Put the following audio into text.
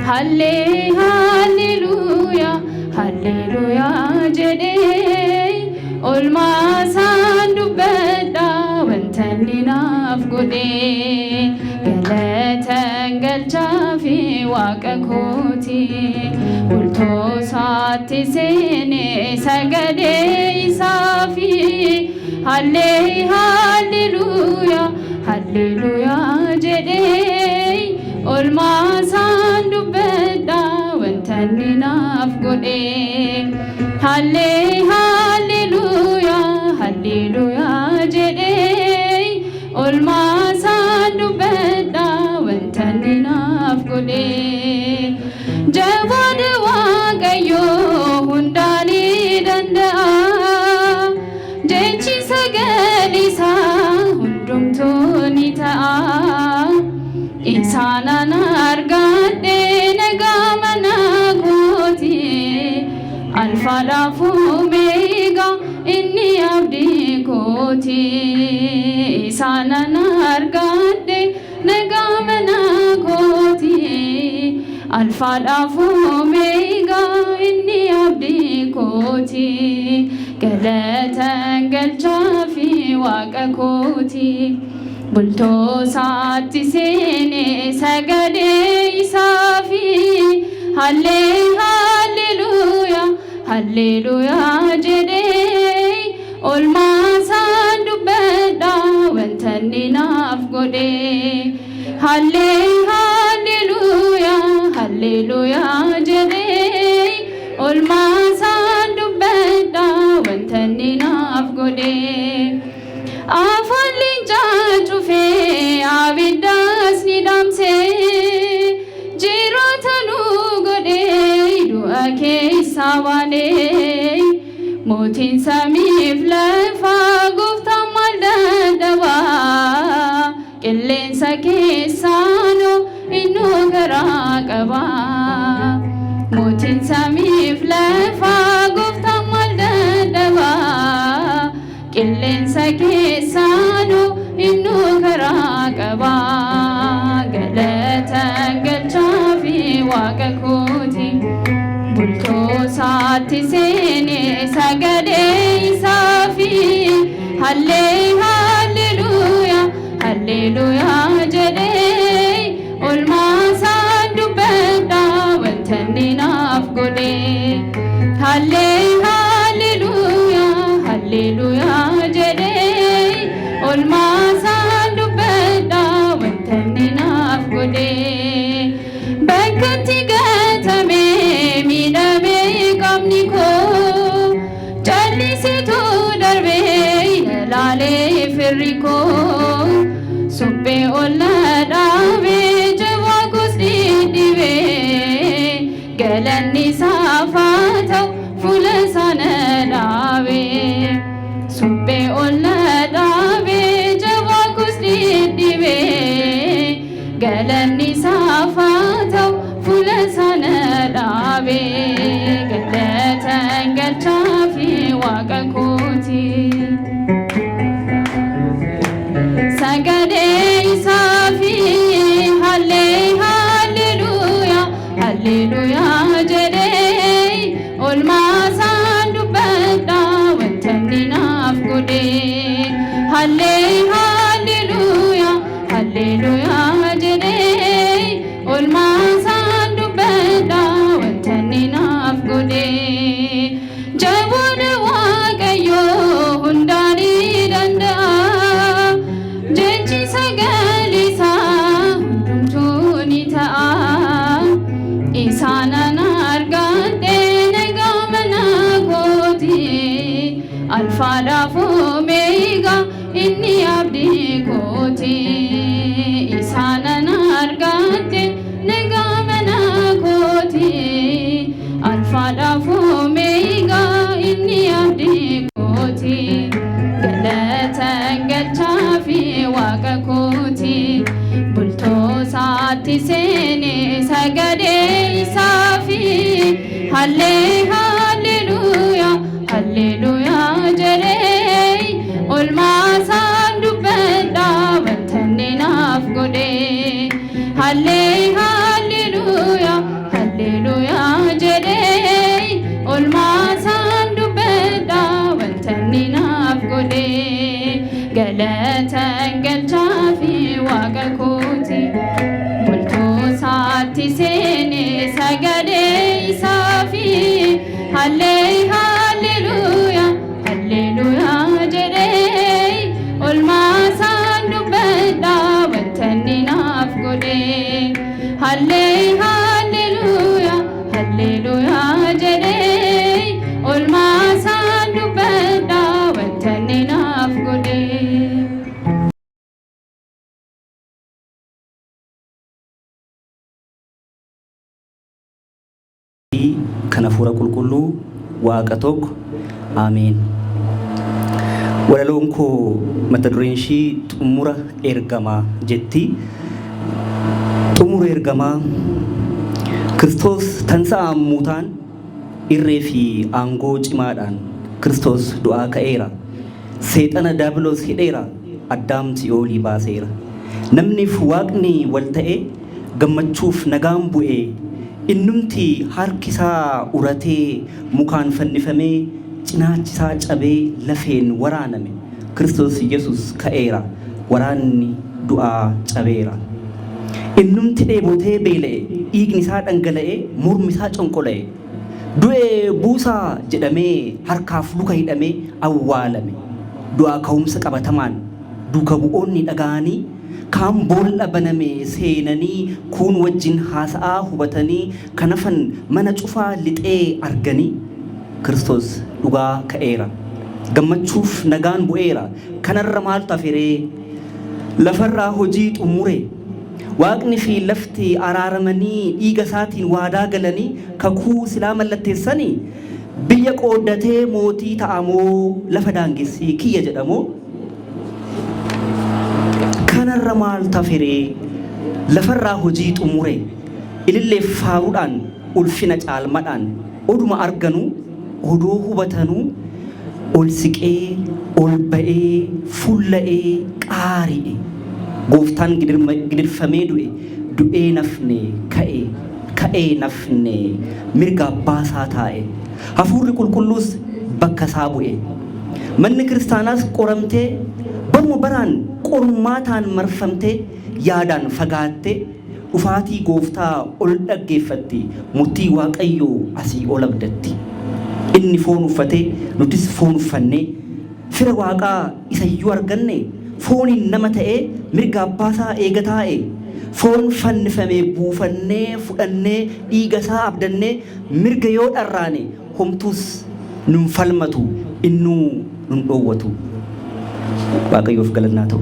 halle hallelujah hallelujah jede olma sandu beda wantani naf gode galatan galchafi waqakoti ulto saati sene sagade isafi halle hallelujah hallelujah jede olma sandu beda wantani naf gode halle hallelujah hallelujah jede olma sandu beda wantani naf gode jawad wagayo hundani danda jechi sagalisa hundum tonita insana nargade nagamana goti alfa lafu mega inni abdi goti insana nargade nagamana goti alfa lafu mega inni abdi goti galatan galchafi waqakoti bulto saati sene sagade isafi halle hallelujah hallelujah jede olma sandu beda wantani naf gode halle hallelujah hallelujah jede olma sandu beda wantani naf gode afalin jajufe avidas nidamse jirotanu gode duake sawane motin samif lafa gufta maldadaba killen sake sano inu garaqaba motin samif lafa gufta maldadaba killen sake sano inu garaqaba galatan galchafi waqakoti bulto saati sene sagade isafi halle hallelujah hallelujah jede olma sandu beda wantani naf gode halle hallelujah hallelujah jede olma sandu beda wantani naf gode bakati gatame midame kamniko chalisitu darbe lale firriko suppe olla dawe jawa kusdi dive galanni safata fulasana dawe suppe olla dawe jawa kusdi dive galanni safata fulasana dawe galatan galchafi waqakoti sagade isafi halle hallelujah hallelujah jede olma sandu beda wantani naf gode halle hallelujah hallelujah jede olma sandu beda wantani naf gode jawad wagayo hundani danda jechi sagalisa hundum tonita isana nargade nagamana goti alfa lafu mega inni abdi goti isana nargade nagamana goti alfa lafu mega inni abdi goti galatan galchafi waqakoti bulto saati sene sagade isafi halle hallelujah hallelujah jede olma sandu beda wantani naf gode halle hallelujah godhe galatan galchaafi waaqa kooti bultuu saatti seene sagalee isaafi halleluuyaa halleluuyaa jedhee olmaasaan dubbadhaa wantanni naaf godhe halleluuyaa halleluuyaa jedhee olmaasaan dubbadhaa wantanni naaf godhe. Kana fuura qulqulluu waaqa tokko ameen. Walaloon koo mata dureen ishii xumura ergamaa jetti. Xumura ergamaa Kiristoos tansa'aan muutaan irree fi aangoo cimaadhaan Kiristoos du'aa ka'eera. Seexana daabiloos hidheera Addaam Si'oolii baaseera. Namniif waaqni wal ta'e gammachuuf nagaan bu'ee innumti harkisaa uratee mukaan fannifamee cinaachisaa cabee lafeen waraaname Kiristoos Yesus ka'eera waraanni du'aa cabeera. Innumti dheebotee beela'e dhiigni isaa dhangala'e mormi isaa conqola'e du'ee buusaa jedhamee harkaaf luka hidhamee awwaalame du'aa ka'umsa qabatamaan duuka bu'oonni dhaga'anii kaan boolla baname seenanii kuun wajjin haasa'aa hubatanii kanafan mana cufaa lixee arganii Kiristoos dhugaa ka'eera gammachuuf nagaan bu'eera kanarra maaltu hafiree lafarraa hojii xumure waaqni fi lafti araaramanii dhiiga isaatiin waadaa galanii kakuu silaa mallatteessanii biyya qooddatee mootii ta'amoo lafa daangessee kiyya jedhamoo kanarra maaltu hafiree lafarraa hojii xumure ililleef faaruudhaan ulfina caalmadhaan oduma arganuu odoo hubatanuu ol siqee ol ba'ee fulla'ee qaari'e gooftaan gidirfamee du'ee nafne ka'ee nafne mirga abbaasaa taa'e hafuurri qulqulluus bakka isaa bu'e manni kiristaanaas qoramtee baruma baraan qormaataan marfamtee yaadaan fagaattee dhufaatii gooftaa ol dhaggeeffatti murtii waaqayyoo asii ol abdatti inni foon uffatee nutis foon uffannee fira waaqaa isayyuu arganne fooniin nama ta'ee mirga abbaasaa eega taa'e foon fannifamee buufannee fudhannee dhiiga isaa abdannee mirga yoo dharraane homtuus nun falmatu innuu nun dhoowwatu waaqayyoof galanni ta'u.